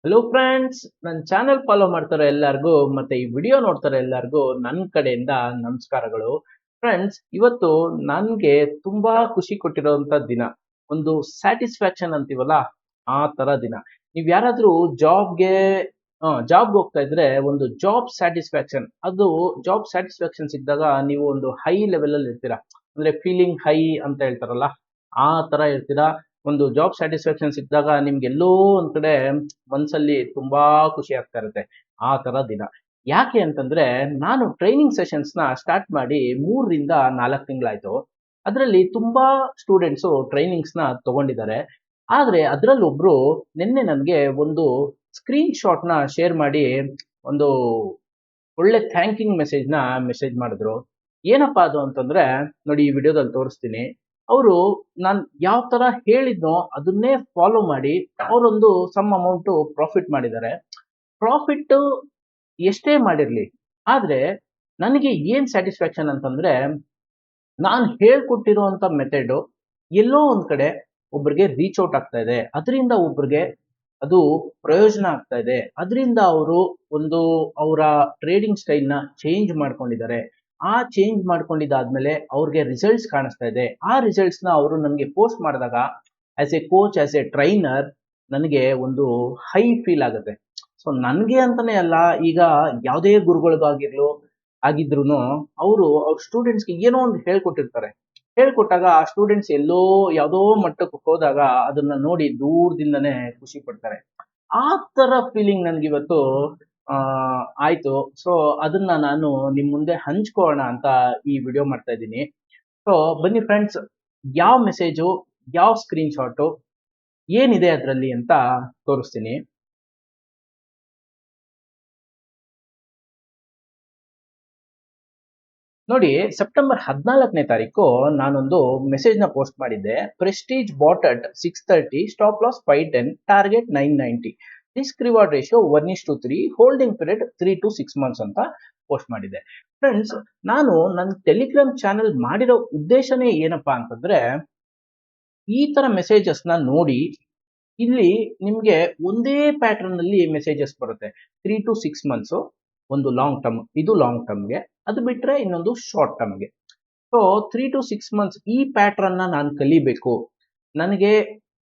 Hello friends, ನನ್ನ channel follow ಮಾಡ್ತಾರೆ ಎಲ್ಲರಿಗೂ ಮತ್ತೆ ಈ ವಿಡಿಯೋ ನೋಡ್ತಾರೆ ಎಲ್ಲರಿಗೂ ನನ್ನ ಕಡೆಯಿಂದ ನಮಸ್ಕಾರಗಳು. ಫ್ರೆಂಡ್ಸ್, ಇವತ್ತು ನನಗೆ ತುಂಬಾ ಖುಷಿ ಕೊಟ್ಟಿರುವಂತ ದಿನ, ಒಂದು ಸ್ಯಾಟಿಸ್ಫ್ಯಾಕ್ಷನ್ ಅಂತೀವಲ್ಲ ಆ ತರ ದಿನ. ನೀವು ಯಾರಾದ್ರೂ ಜಾಬ್ಗೆ ಹೋಗ್ತಾ ಇದ್ರೆ ಒಂದು ಜಾಬ್ ಸ್ಯಾಟಿಸ್ಫ್ಯಾಕ್ಷನ್, ಅದು ಜಾಬ್ ಸ್ಯಾಟಿಸ್ಫ್ಯಾಕ್ಷನ್ ಸಿಕ್ಕಿದಾಗ ನೀವು ಒಂದು ಹೈ ಲೆವೆಲ್ ಅಲ್ಲಿ ಇರ್ತೀರಾ. ಅಂದ್ರೆ ಫೀಲಿಂಗ್ ಹೈ ಅಂತ ಹೇಳ್ತಾರಲ್ಲ, ಆ ತರ ಇರ್ತೀರಾ. ಒಂದು ಜಾಬ್ ಸ್ಯಾಟಿಸ್ಫ್ಯಾಕ್ಷನ್ ಸಿಕ್ಕಿದಾಗ ನಿಮ್ಗೆ ಎಲ್ಲೋ ಒಂದ್ ಕಡೆ ಮನ್ಸಲ್ಲಿ ತುಂಬಾ ಖುಷಿ ಆಗ್ತಾ ಇರುತ್ತೆ. ಆ ತರ ದಿನ. ಯಾಕೆ ಅಂತಂದ್ರೆ, ನಾನು ಟ್ರೈನಿಂಗ್ ಸೆಷನ್ಸ್ ನ ಸ್ಟಾರ್ಟ್ ಮಾಡಿ 3 ರಿಂದ 4 ತಿಂಗಳಾಯ್ತು. ಅದರಲ್ಲಿ ತುಂಬಾ ಸ್ಟೂಡೆಂಟ್ಸ್ ಟ್ರೈನಿಂಗ್ಸ್ ನ ತಗೊಂಡಿದ್ದಾರೆ. ಆದ್ರೆ ಅದ್ರಲ್ಲಿ ಒಬ್ರು ನಿನ್ನೆ ನನಗೆ ಒಂದು ಸ್ಕ್ರೀನ್ ಶಾಟ್ ನ ಶೇರ್ ಮಾಡಿ ಒಂದು ಒಳ್ಳೆ ಥ್ಯಾಂಕಿಂಗ್ ಮೆಸೇಜ್ ಮಾಡಿದ್ರು. ಏನಪ್ಪಾ ಅದು ಅಂತಂದ್ರೆ, ನೋಡಿ ಈ ವಿಡಿಯೋದಲ್ಲಿ ತೋರಿಸ್ತೀನಿ. ಅವರು ನಾನು ಯಾವ ತರ ಹೇಳಿದ್ನೋ ಅದನ್ನೇ ಫಾಲೋ ಮಾಡಿ ಅವರೊಂದು ಸಮ್ ಅಮೌಂಟ್ ಪ್ರಾಫಿಟ್ ಮಾಡಿದ್ದಾರೆ. ಪ್ರಾಫಿಟ್ ಎಷ್ಟೇ ಮಾಡಿರ್ಲಿ, ಆದ್ರೆ ನನಗೆ ಏನ್ ಸ್ಯಾಟಿಸ್ಫ್ಯಾಕ್ಷನ್ ಅಂತಂದ್ರೆ, ನಾನು ಹೇಳ್ಕೊಟ್ಟಿರುವಂತ ಮೆಥಡ್ ಎಲ್ಲೋ ಒಂದ್ ಕಡೆ ಒಬ್ರಿಗೆ ರೀಚ್ ಔಟ್ ಆಗ್ತಾ ಇದೆ. ಅದರಿಂದ ಒಬ್ರಿಗೆ ಅದು ಪ್ರಯೋಜನ ಆಗ್ತಾ ಇದೆ. ಅದರಿಂದ ಅವರು ಒಂದು ಅವರ ಟ್ರೇಡಿಂಗ್ ಸ್ಟೈಲ್ ನ ಚೇಂಜ್ ಮಾಡ್ಕೊಂಡಿದ್ದಾರೆ. ಆ ಚೇಂಜ್ ಮಾಡ್ಕೊಂಡಿದ್ದಾದ್ಮೇಲೆ ಅವ್ರಿಗೆ ರಿಸಲ್ಟ್ಸ್ ಕಾಣಿಸ್ತಾ ಇದೆ. ಆ ರಿಸಲ್ಟ್ಸ್ ನ ಅವರು ನನಗೆ ಪೋಸ್ಟ್ ಮಾಡಿದಾಗ as A coach, as A trainer, ನನಗೆ ಒಂದು ಹೈ ಫೀಲ್ ಆಗುತ್ತೆ. ಸೊ ನನಗೆ ಅಂತಾನೆ ಅಲ್ಲ, ಈಗ ಯಾವುದೇ ಆಗಿದ್ರು ಅವರು ಅವ್ರ ಸ್ಟೂಡೆಂಟ್ಸ್ಗೆ ಏನೋ ಒಂದು ಹೇಳ್ಕೊಟ್ಟಿರ್ತಾರೆ. ಹೇಳ್ಕೊಟ್ಟಾಗ ಆ ಸ್ಟೂಡೆಂಟ್ಸ್ ಎಲ್ಲೋ ಯಾವುದೋ ಮಟ್ಟಕ್ಕೆ ಹೋದಾಗ ಅದನ್ನ ನೋಡಿ ದೂರದಿಂದನೇ ಖುಷಿ ಪಡ್ತಾರೆ. ಆ ತರ ಫೀಲಿಂಗ್ ನನ್ಗಿವತ್ತು ಆಯ್ತು. ಸೊ ಅದನ್ನ ನಾನು ನಿಮ್ ಮುಂದೆ ಹಂಚ್ಕೋಣ ಅಂತ ಈ ವಿಡಿಯೋ ಮಾಡ್ತಾ ಇದ್ದೀನಿ. ಸೊ ಬನ್ನಿ ಫ್ರೆಂಡ್ಸ್, ಯಾವ ಮೆಸೇಜು, ಯಾವ ಸ್ಕ್ರೀನ್ ಶಾಟು, ಏನಿದೆ ಅದರಲ್ಲಿ ಅಂತ ತೋರಿಸ್ತೀನಿ. ನೋಡಿ, ಸೆಪ್ಟೆಂಬರ್ 14 ನಾನೊಂದು ಮೆಸೇಜ್ ನ ಪೋಸ್ಟ್ ಮಾಡಿದ್ದೆ. Prestige bought at 6:30, stop loss 510, target 990, risk reward ratio 1:3, holding period 3 to 6 months ಅಂತ ಪೋಸ್ಟ್ ಮಾಡಿದ್ದೆ. ಫ್ರೆಂಡ್ಸ್, ನಾನು ನನ್ನ ಟೆಲಿಗ್ರಾಮ್ ಚಾನೆಲ್ ಮಾಡಿರೋ ಉದ್ದೇಶನೇ ಏನಪ್ಪಾ ಅಂತಂದ್ರೆ, ಈ ತರ ಮೆಸೇಜಸ್ ನ ನೋಡಿ, ಇಲ್ಲಿ ನಿಮ್ಗೆ ಒಂದೇ ಪ್ಯಾಟರ್ನ್ ಅಲ್ಲಿ ಮೆಸೇಜಸ್ ಬರುತ್ತೆ. 3 to 6 months ಒಂದು ಲಾಂಗ್ ಟರ್ಮ್, ಇದು ಲಾಂಗ್ ಟರ್ಮ್ಗೆ. ಅದು ಬಿಟ್ರೆ ಇನ್ನೊಂದು ಶಾರ್ಟ್ ಟರ್ಮ್ಗೆ. ಸೊ 3 to 6 months ಈ ಪ್ಯಾಟರ್ನ್ ನಾನು ಕಲಿಬೇಕು. ನನಗೆ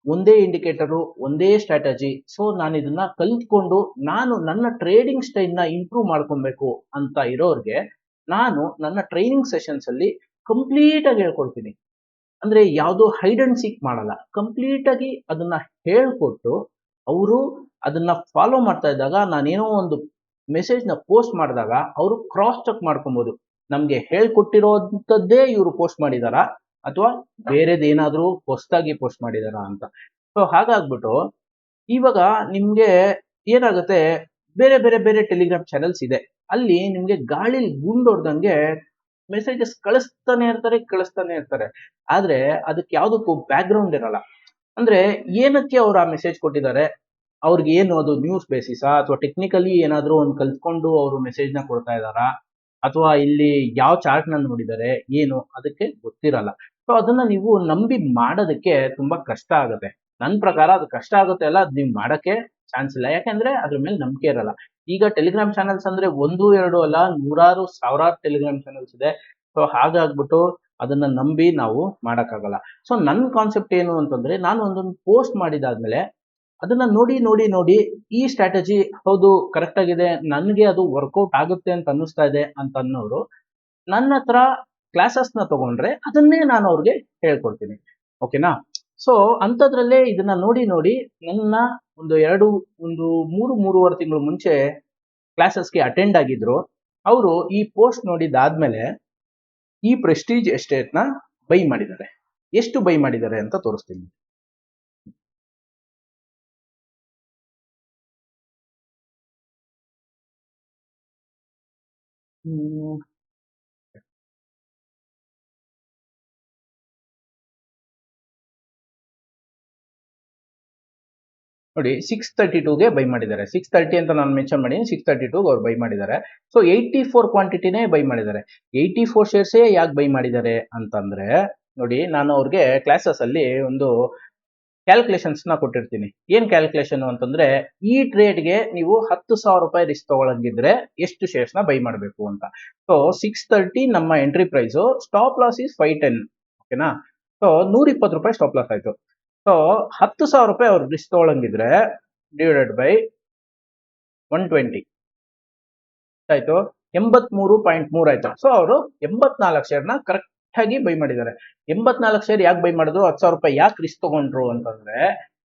ಒಂದೇ ಇಂಡಿಕೇಟರು, ಒಂದೇ ಸ್ಟ್ರಾಟಜಿ. ಸೊ ನಾನು ಇದನ್ನ ಕಲ್ತ್ಕೊಂಡು ನಾನು ನನ್ನ ಟ್ರೇಡಿಂಗ್ ಸ್ಟೈಲ್ ನ ಇಂಪ್ರೂವ್ ಮಾಡ್ಕೊಬೇಕು ಅಂತ ಇರೋರಿಗೆ ನಾನು ನನ್ನ ಟ್ರೈನಿಂಗ್ ಸೆಷನ್ಸ್ ಅಲ್ಲಿ ಕಂಪ್ಲೀಟ್ ಆಗಿ ಹೇಳ್ಕೊಡ್ತೀನಿ. ಅಂದ್ರೆ ಯಾವುದು ಹೈಡ್ ಅಂಡ್ ಸೀಕ್ ಮಾಡಲ್ಲ, ಕಂಪ್ಲೀಟ್ ಆಗಿ ಅದನ್ನ ಹೇಳ್ಕೊಟ್ಟು ಅವರು ಅದನ್ನ ಫಾಲೋ ಮಾಡ್ತಾ ಇದ್ದಾಗ, ನಾನೇನೋ ಒಂದು ಮೆಸೇಜ್ ನ ಪೋಸ್ಟ್ ಮಾಡಿದಾಗ ಅವರು ಕ್ರಾಸ್ ಚೆಕ್ ಮಾಡ್ಕೊಬಹುದು. ನಮ್ಗೆ ಹೇಳ್ಕೊಟ್ಟಿರೋಂಥದ್ದೇ ಇವರು ಪೋಸ್ಟ್ ಮಾಡಿದಾರಾ ಅಥವಾ ಬೇರೆದೇನಾದ್ರೂ ಹೊಸದಾಗಿ ಪೋಸ್ಟ್ ಮಾಡಿದಾರಾ ಅಂತ. ಸೊ ಹಾಗಾಗ್ಬಿಟ್ಟು ಇವಾಗ ನಿಮ್ಗೆ ಏನಾಗುತ್ತೆ, ಬೇರೆ ಬೇರೆ ಬೇರೆ ಟೆಲಿಗ್ರಾಮ್ ಚಾನೆಲ್ಸ್ ಇದೆ. ಅಲ್ಲಿ ನಿಮ್ಗೆ ಗಾಳಿಲಿ ಗುಂಡೊಡ್ದಂಗೆ ಮೆಸೇಜಸ್ ಕಳಿಸ್ತಾನೆ ಇರ್ತಾರೆ. ಆದ್ರೆ ಅದಕ್ಕೆ ಯಾವ್ದಕ್ಕೂ ಬ್ಯಾಕ್ ಗ್ರೌಂಡ್ ಇರಲ್ಲ. ಅಂದ್ರೆ ಏನಕ್ಕೆ ಅವ್ರು ಆ ಮೆಸೇಜ್ ಕೊಟ್ಟಿದ್ದಾರೆ, ಅವ್ರಿಗೆ ಏನು ಅದು ನ್ಯೂಸ್ ಬೇಸಿಸಾ ಅಥವಾ ಟೆಕ್ನಿಕಲಿ ಏನಾದ್ರೂ ಒಂದು ಕಲ್ತ್ಕೊಂಡು ಅವರು ಮೆಸೇಜ್ ನ ಕೊಡ್ತಾ ಇದಾರಾ, ಅಥವಾ ಇಲ್ಲಿ ಯಾವ ಚಾರ್ಟ್ ನ ನೋಡಿದ್ದಾರೆ, ಏನು ಅದಕ್ಕೆ ಗೊತ್ತಿರಲ್ಲ. ಸೊ ಅದನ್ನ ನೀವು ನಂಬಿ ಮಾಡೋದಕ್ಕೆ ತುಂಬಾ ಕಷ್ಟ ಆಗುತ್ತೆ. ನನ್ನ ಪ್ರಕಾರ ಅದು ಕಷ್ಟ ಆಗುತ್ತೆ ಅಲ್ಲ, ಅದ್ ನೀವು ಮಾಡಕ್ಕೆ ಚಾನ್ಸ್ ಇಲ್ಲ. ಯಾಕಂದ್ರೆ ಅದ್ರ ಮೇಲೆ ನಂಬಿಕೆ ಇರಲ್ಲ. ಈಗ ಟೆಲಿಗ್ರಾಮ್ ಚಾನೆಲ್ಸ್ ಅಂದ್ರೆ ಒಂದು ಎರಡು ಅಲ್ಲ, ನೂರಾರು ಸಾವಿರಾರು ಟೆಲಿಗ್ರಾಮ್ ಚಾನೆಲ್ಸ್ ಇದೆ. ಸೊ ಹಾಗಾಗ್ಬಿಟ್ಟು ಅದನ್ನ ನಂಬಿ ನಾವು ಮಾಡಕ್ಕಾಗಲ್ಲ. ಸೊ ನನ್ನ ಕಾನ್ಸೆಪ್ಟ್ ಏನು ಅಂತಂದ್ರೆ, ನಾನು ಒಂದೊಂದು ಪೋಸ್ಟ್ ಮಾಡಿದಾದ್ಮೇಲೆ ಅದನ್ನ ನೋಡಿ ನೋಡಿ ನೋಡಿ ಈ ಸ್ಟ್ರಾಟಜಿ ಹೌದು ಕರೆಕ್ಟ್ ಆಗಿದೆ, ನನ್ಗೆ ಅದು ವರ್ಕೌಟ್ ಆಗುತ್ತೆ ಅಂತ ಅನ್ನಿಸ್ತಾ ಇದೆ ಅಂತ ಅನ್ನೋರು ನನ್ನ ಹತ್ರ ಕ್ಲಾಸಸ್ ನ ತಗೊಂಡ್ರೆ ಅದನ್ನೇ ನಾನು ಅವ್ರಿಗೆ ಹೇಳ್ಕೊಡ್ತೀನಿ. ಓಕೆನಾ? ಸೊ ಅಂಥದ್ರಲ್ಲೇ ಇದನ್ನ ನೋಡಿ ನೋಡಿ ನನ್ನ ಒಂದು 3-3.5 ತಿಂಗಳು ಮುಂಚೆ ಕ್ಲಾಸಸ್ಗೆ ಅಟೆಂಡ್ ಆಗಿದ್ರು. ಅವರು ಈ ಪೋಸ್ಟ್ ನೋಡಿದಾದ್ಮೇಲೆ ಈ ಪ್ರೆಸ್ಟೀಜ್ ಎಸ್ಟೇಟ್ ನ ಬೈ ಮಾಡಿದ್ದಾರೆ. ಎಷ್ಟು ಬೈ ಮಾಡಿದ್ದಾರೆ ಅಂತ ತೋರಿಸ್ತೀನಿ. ನೋಡಿ, 632ಗೆ ಬೈ ಮಾಡಿದ್ದಾರೆ. 630 ಅಂತ ನಾನು ಮೆನ್ಷನ್ ಮಾಡಿ 632 ಅವ್ರು ಬೈ ಮಾಡಿದ್ದಾರೆ. ಸೊ 84 ಕ್ವಾಂಟಿಟಿನೇ ಬೈ ಮಾಡಿದ್ದಾರೆ. 84 ಶೇರ್ಸೇ ಯಾಕೆ ಬೈ ಮಾಡಿದ್ದಾರೆ ಅಂತಂದ್ರೆ, ನೋಡಿ ನಾನು ಅವ್ರಿಗೆ ಕ್ಲಾಸಸ್ ಅಲ್ಲಿ ಒಂದು ಕ್ಯಾಲ್ಕುಲೇಷನ್ಸ್ ನ ಕೊಟ್ಟಿರ್ತೀನಿ. ಏನ್ ಕ್ಯಾಲ್ಕುಲೇಷನ್ ಅಂತಂದ್ರೆ, ಈ ಟ್ರೇಡ್ಗೆ ನೀವು 10,000 ರೂಪಾಯಿ ರಿಸ್ಕ್ ತಗೊಳಂಗಿದ್ರೆ ಎಷ್ಟು ಶೇರ್ಸ್ ನ ಬೈ ಮಾಡಬೇಕು ಅಂತ. ಸೊ 630 ನಮ್ಮ entry price, stop loss is 510. ಓಕೆನಾ. ಸೊ 120 ರೂಪಾಯಿ ಸ್ಟಾಪ್ ಲಾಸ್ ಆಯ್ತು. ಸೊ 10,000 ರೂಪಾಯಿ ಅವ್ರು ರಿಸ್ಕ್ ತಗೊಳಂಗಿದ್ರೆ ಡಿವೈಡೆಡ್ ಬೈ 120 ಆಯ್ತು, 83.3 ಆಯ್ತು. ಸೊ ಅವರು 84 ಶೇರ್ ನ ಕರೆಕ್ಟ್ ಆಗಿ ಬೈ ಮಾಡಿದ್ದಾರೆ. 84 ಶೇರ್ ಯಾಕೆ ಬೈ ಮಾಡಿದ್ರು, 10,000 ರೂಪಾಯಿ ಯಾಕೆ ರಿಸ್ಕ್ ತಗೊಂಡ್ರು ಅಂತಂದ್ರೆ,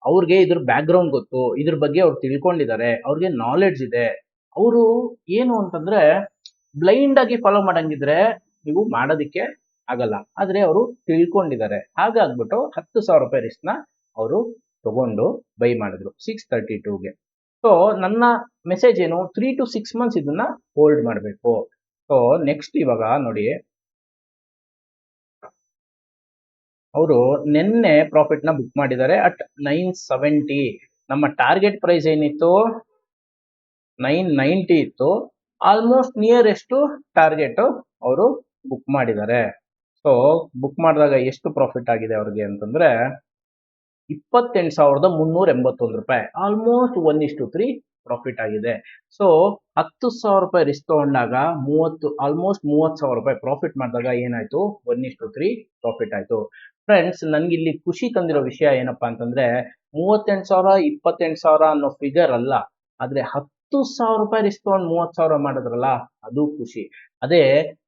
ಅವ್ರಿಗೆ ಇದ್ರ ಬ್ಯಾಕ್ ಗ್ರೌಂಡ್ ಗೊತ್ತು, ಇದ್ರ ಬಗ್ಗೆ ಅವ್ರು ತಿಳ್ಕೊಂಡಿದ್ದಾರೆ, ಅವ್ರಿಗೆ ನಾಲೆಡ್ಜ್ ಇದೆ. ಅವರು ಏನು ಅಂತಂದ್ರೆ ಬ್ಲೈಂಡ್ ಆಗಿ ಫಾಲೋ ಮಾಡಂಗಿದ್ರೆ ನೀವು ಮಾಡೋದಿಕ್ಕೆ ಆಗಲ್ಲ. ಆದ್ರೆ ಅವರು ತಿಳ್ಕೊಂಡಿದ್ದಾರೆ, ಹಾಗಾಗ್ಬಿಟ್ಟು 10,000 ರೂಪಾಯಿ ರಿಸ್ಕ್ ನ ಅವರು ತಗೊಂಡು ಬೈ ಮಾಡಿದ್ರು 632ಗೆ. ಸೊ ನನ್ನ ಮೆಸೇಜ್ ಏನು, 3 to 6 ಮಂತ್ಸ್ ಇದನ್ನ ಹೋಲ್ಡ್ ಮಾಡಬೇಕು. ಸೊ ನೆಕ್ಸ್ಟ್ ಇವಾಗ ನೋಡಿ, ಅವರು ನಿನ್ನೆ ಪ್ರಾಫಿಟ್ ನ ಬುಕ್ ಮಾಡಿದ್ದಾರೆ ಅಟ್ 970. ನಮ್ಮ ಟಾರ್ಗೆಟ್ ಪ್ರೈಸ್ ಏನಿತ್ತು 990 ಇತ್ತು. ಆಲ್ಮೋಸ್ಟ್ ನಿಯರ್ ಎಷ್ಟು ಟಾರ್ಗೆಟ್ ಅವರು ಬುಕ್ ಮಾಡಿದ್ದಾರೆ. ಸೊ ಬುಕ್ ಮಾಡಿದಾಗ ಎಷ್ಟು ಪ್ರಾಫಿಟ್ ಆಗಿದೆ ಅವ್ರಿಗೆ ಅಂತಂದ್ರೆ 28,381 ರೂಪಾಯಿ, ಆಲ್ಮೋಸ್ಟ್ 1:3 ಪ್ರಾಫಿಟ್ ಆಗಿದೆ. ಸೊ 10,000 ರೂಪಾಯಿ ರಿಸ್ಕ್ ತಗೊಂಡಾಗ ಆಲ್ಮೋಸ್ಟ್ 30,000 ರೂಪಾಯಿ ಪ್ರಾಫಿಟ್ ಮಾಡಿದಾಗ ಏನಾಯ್ತು, 1:3 ಪ್ರಾಫಿಟ್ ಆಯ್ತು. ಫ್ರೆಂಡ್ಸ್, ನನ್ಗೆ ಇಲ್ಲಿ ಖುಷಿ ತಂದಿರೋ ವಿಷಯ ಏನಪ್ಪಾ ಅಂತಂದ್ರೆ 38,000 28,000 ಅನ್ನೋ ಫಿಗರ್ ಅಲ್ಲ, ಆದ್ರೆ 10,000 ರೂಪಾಯಿ ರಿಸ್ಕ್ ತಗೊಂಡು 30,000 ಮಾಡಿದ್ರಲ್ಲ ಅದು ಖುಷಿ. ಅದೇ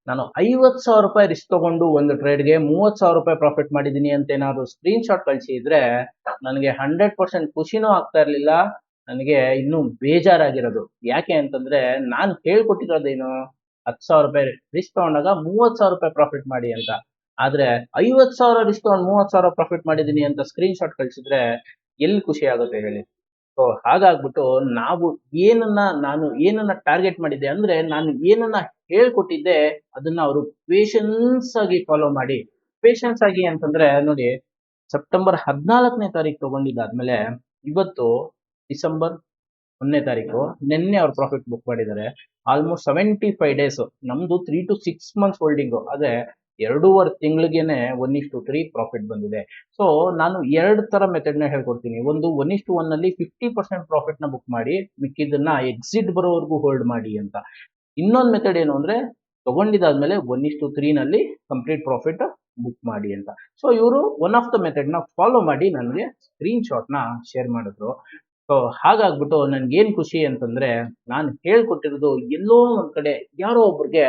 ನಾನು 50,000 ರೂಪಾಯಿ ರಿಸ್ಕ್ ತಗೊಂಡು ಒಂದು ಟ್ರೇಡ್ಗೆ 30,000 ರೂಪಾಯಿ ಪ್ರಾಫಿಟ್ ಮಾಡಿದೀನಿ ಅಂತ ಏನಾದ್ರು ಸ್ಕ್ರೀನ್ ಶಾಟ್ ಕಳಿಸಿದ್ರೆ ನನಗೆ 100% ಖುಷಿನೂ ಆಗ್ತಾ ಇರ್ಲಿಲ್ಲ, ನನಗೆ ಇನ್ನೂ ಬೇಜಾರಾಗಿರೋದು. ಯಾಕೆ ಅಂತಂದ್ರೆ ನಾನು ಹೇಳ್ಕೊಟ್ಟಿರೋದೇನು, 10,000 ರೂಪಾಯಿ ರಿಸ್ಕ್ ತಗೊಂಡಾಗ 30,000 ರೂಪಾಯಿ ಪ್ರಾಫಿಟ್ ಮಾಡಿ ಅಂತ. ಆದ್ರೆ 50,000 ರಿಸ್ಕ್ ತಗೊಂಡು 30,000 ಪ್ರಾಫಿಟ್ ಮಾಡಿದೀನಿ ಅಂತ ಸ್ಕ್ರೀನ್ ಶಾಟ್ ಕಳಿಸಿದ್ರೆ ಎಲ್ಲಿ ಖುಷಿ ಆಗುತ್ತೆ ಹೇಳಿ. ಸೊ ಹಾಗಾಗ್ಬಿಟ್ಟು ನಾನು ಏನನ್ನ ಟಾರ್ಗೆಟ್ ಮಾಡಿದ್ದೆ ಅಂದ್ರೆ, ನಾನು ಏನನ್ನ ಹೇಳ್ಕೊಟ್ಟಿದ್ದೆ ಅದನ್ನ ಅವರು ಪೇಷನ್ಸ್ ಆಗಿ ಫಾಲೋ ಮಾಡಿ. ಪೇಷನ್ಸ್ ಆಗಿ ಅಂತಂದ್ರೆ ನೋಡಿ, ಸೆಪ್ಟೆಂಬರ್ 14ನೇ ತಾರೀಕು ತಗೊಂಡಿದ್ದಾದ್ಮೇಲೆ ಇವತ್ತು ಡಿಸೆಂಬರ್ 1ನೇ ತಾರೀಕು, ನಿನ್ನೆ ಅವ್ರು ಪ್ರಾಫಿಟ್ ಬುಕ್ ಮಾಡಿದ್ದಾರೆ. ಆಲ್ಮೋಸ್ಟ್ 75 ಡೇಸ್, ನಮ್ದು 3 to 6 ಮಂತ್ಸ್ ಹೋಲ್ಡಿಂಗು, ಅದೇ 2.5 ತಿಂಗಳಿಗೆನೆ 1:3 ಪ್ರಾಫಿಟ್ ಬಂದಿದೆ. ಸೊ ನಾನು 2 ತರ ಮೆಥಡ್ ನ ಹೇಳ್ಕೊಡ್ತೀನಿ. ಒಂದು 1:1 ಅಲ್ಲಿ 50% ಪ್ರಾಫಿಟ್ ನ ಬುಕ್ ಮಾಡಿ, ಮಿಕ್ಕಿದ್ದನ್ನ ಎಕ್ಸಿಟ್ ಬರೋವರೆಗೂ ಹೋಲ್ಡ್ ಮಾಡಿ ಅಂತ. ಇನ್ನೊಂದು ಮೆಥಡ್ ಏನು ಅಂದ್ರೆ, ತಗೊಂಡಿದ್ದಾದ್ಮೇಲೆ 1:3 ನಲ್ಲಿ ಕಂಪ್ಲೀಟ್ ಪ್ರಾಫಿಟ್ ಬುಕ್ ಮಾಡಿ ಅಂತ. ಸೊ ಇವರು ಒನ್ ಆಫ್ ದ ಮೆಥಡ್ ನ ಫಾಲೋ ಮಾಡಿ ನನಗೆ ಸ್ಕ್ರೀನ್ ಶಾಟ್ ನ ಶೇರ್ ಮಾಡಿದ್ರು. ಸೊ ಹಾಗಾಗ್ಬಿಟ್ಟು ನನ್ಗೇನ್ ಖುಷಿ ಅಂತಂದ್ರೆ, ನಾನು ಹೇಳ್ಕೊಟ್ಟಿರೋದು ಎಲ್ಲೋ ಒಂದ್ ಕಡೆ ಯಾರೋ ಒಬ್ರಿಗೆ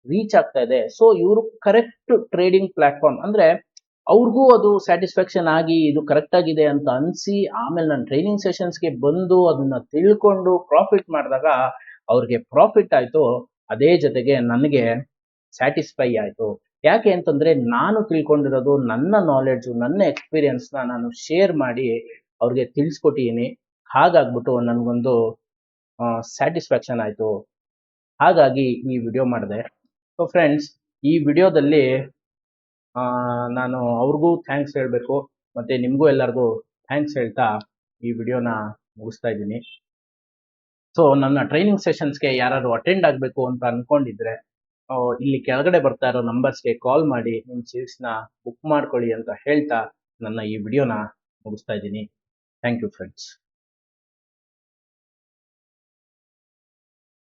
ರೀಚ್ ಆಗ್ತಾ ಇದೆ. ಸೊ ಇವರು ಕರೆಕ್ಟ್ ಟ್ರೇಡಿಂಗ್ ಪ್ಲಾಟ್ಫಾರ್ಮ್ ಅಂದ್ರೆ ಅವ್ರಿಗೂ ಅದು ಸ್ಯಾಟಿಸ್ಫ್ಯಾಕ್ಷನ್ ಆಗಿ ಇದು ಕರೆಕ್ಟ್ ಆಗಿದೆ ಅಂತ ಅನ್ಸಿ, ಆಮೇಲೆ ನಾನು ಟ್ರೈನಿಂಗ್ ಸೆಷನ್ಸ್ಗೆ ಬಂದು ಅದನ್ನ ತಿಳ್ಕೊಂಡು ಪ್ರಾಫಿಟ್ ಮಾಡಿದಾಗ ಅವ್ರಿಗೆ ಪ್ರಾಫಿಟ್ ಆಯ್ತು, ಅದೇ ಜೊತೆಗೆ ನನಗೆ ಸ್ಯಾಟಿಸ್ಫೈ ಆಯ್ತು. ಯಾಕೆ ಅಂತಂದ್ರೆ ನಾನು ತಿಳ್ಕೊಂಡಿರೋದು, ನನ್ನ ನಾಲೆಡ್ಜ್, ನನ್ನ ಎಕ್ಸ್ಪೀರಿಯನ್ಸ್ ನ ನಾನು ಶೇರ್ ಮಾಡಿ ಅವ್ರಿಗೆ ತಿಳಿಸ್ಕೊಟ್ಟಿದ್ದೀನಿ. ಹಾಗಾಗ್ಬಿಟ್ಟು ನನಗೊಂದು ಸ್ಯಾಟಿಸ್ಫ್ಯಾಕ್ಷನ್ ಆಯ್ತು, ಹಾಗಾಗಿ ಈ ವಿಡಿಯೋ ಮಾಡಿದೆ. ಸೊ ಫ್ರೆಂಡ್ಸ್, ಈ ವಿಡಿಯೋದಲ್ಲಿ ನಾನು ಅವ್ರಿಗೂ ಥ್ಯಾಂಕ್ಸ್ ಹೇಳಬೇಕು, ಮತ್ತೆ ನಿಮಗೂ ಎಲ್ಲರಿಗೂ ಥ್ಯಾಂಕ್ಸ್ ಹೇಳ್ತಾ ಈ ವಿಡಿಯೋನ ಮುಗಿಸ್ತಾ ಇದ್ದೀನಿ. ಸೊ ನನ್ನ ಟ್ರೈನಿಂಗ್ ಸೆಷನ್ಸ್ಗೆ ಯಾರು ಅಟೆಂಡ್ ಆಗಬೇಕು ಅಂತ ಅನ್ಕೊಂಡಿದ್ರೆ ಇಲ್ಲಿ ಕೆಳಗಡೆ ಬರ್ತಾ ಇರೋ ನಂಬರ್ಸ್ಗೆ ಕಾಲ್ ಮಾಡಿ ನಿಮ್ಮ ಸೀಟ್ಸ್ನ ಬುಕ್ ಮಾಡ್ಕೊಳ್ಳಿ ಅಂತ ಹೇಳ್ತಾ ನನ್ನ ಈ ವಿಡಿಯೋನ ಮುಗಿಸ್ತಾ ಇದ್ದೀನಿ. Thank you friends.